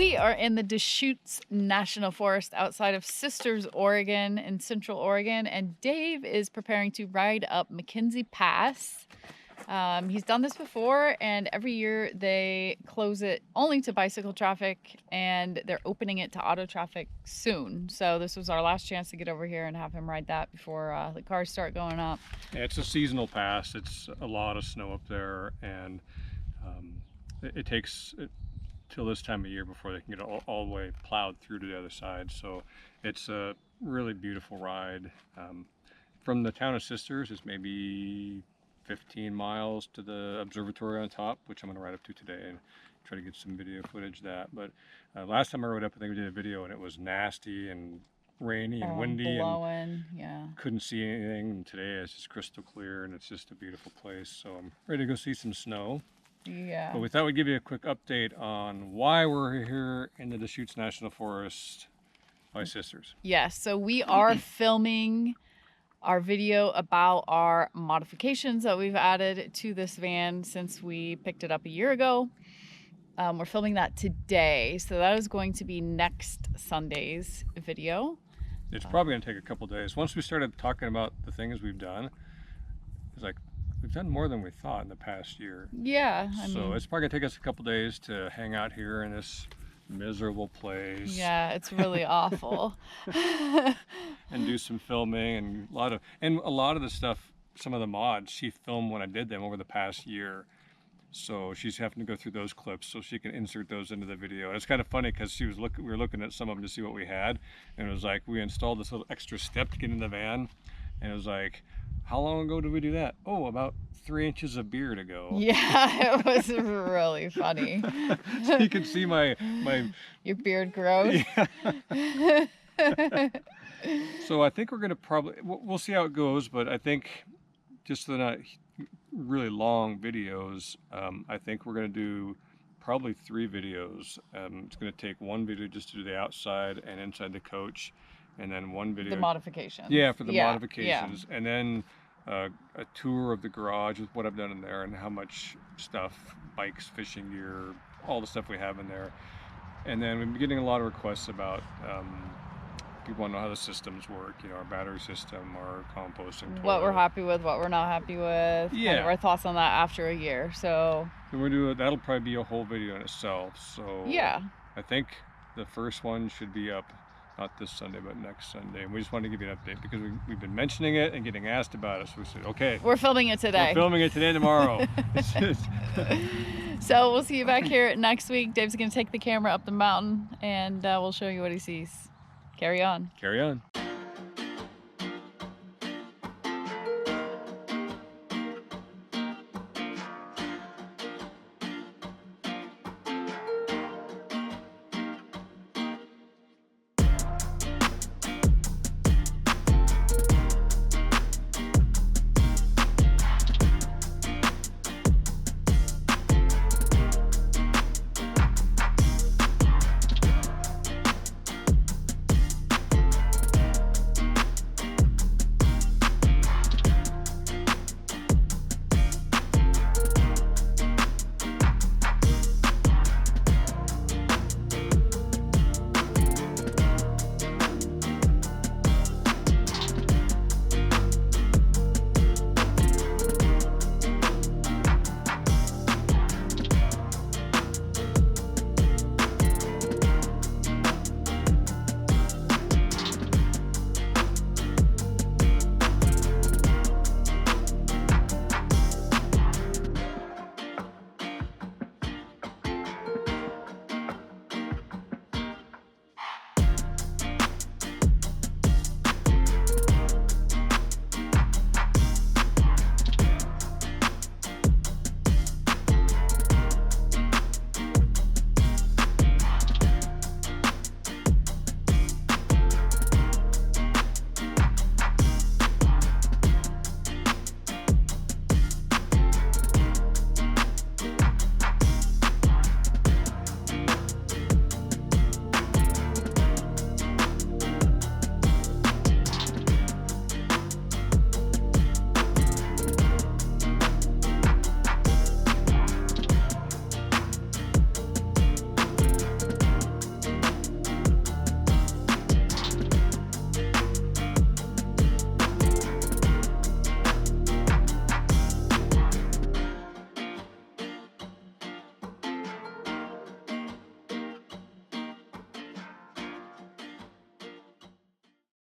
We are in the Deschutes National Forest outside of Sisters, Oregon in Central Oregon, and Dave is preparing to ride up McKenzie Pass. He's done this before, and every year they close it only to bicycle traffic, and they're opening it to auto traffic soon. So this was our last chance to get over here and have him ride that before the cars start going up. Yeah, it's a seasonal pass. It's a lot of snow up there, and it takes till this time of year before they can get all the way plowed through to the other side. So it's a really beautiful ride. From the town of Sisters, it's maybe 15 miles to the observatory on top, which I'm going to ride up to today and try to get some video footage of that. But last time I rode up, I think we did a video and it was nasty and rainy and windy blowing, and yeah. Couldn't see anything. And today it's just crystal clear and it's just a beautiful place. So I'm ready to go see some snow. Yeah. But we thought we'd give you a quick update on why we're here in the Deschutes National Forest by Sisters. Yes, so we are filming our video about our modifications that we've added to this van since we picked it up a year ago. We're filming that today, so that is going to be next Sunday's video. It's probably going to take a couple days. Once we started talking about the things we've done, it's like we've done more than we thought in the past year. Yeah, So it's probably going to take us a couple days to hang out here in this miserable place. Yeah, it's really awful. And do some filming and a lot of the stuff, some of the mods she filmed when I did them over the past year. So she's having to go through those clips so she can insert those into the video. And it's kind of funny because we were looking at some of them to see what we had, and it was like we installed this little extra step to get in the van, and it was like, how long ago did we do that? Oh, about 3 inches of beard ago. Yeah, it was really funny. So you can see my your beard growth. Yeah. So I think we're gonna we'll see how it goes, but I think just so they're not really long videos, I think we're gonna do probably 3 videos. It's gonna take one video just to do the outside and inside the coach, and then one video. The modifications. Yeah, for the modifications, yeah. and then a tour of the garage with what I've done in there and how much stuff, bikes, fishing gear, all the stuff we have in there. And then we've been getting a lot of requests about people want to know how the systems work, our battery system, our composting toilet. What we're happy with, what we're not happy with. Yeah. Kind of our thoughts on that after a year. So that'll probably be a whole video in itself. So yeah, I think the first one should be up not this Sunday, but next Sunday. And we just wanted to give you an update because we've been mentioning it and getting asked about it. So we said, okay. We're filming it today. We're filming it today and tomorrow. So we'll see you back here next week. Dave's going to take the camera up the mountain and we'll show you what he sees. Carry on. Carry on.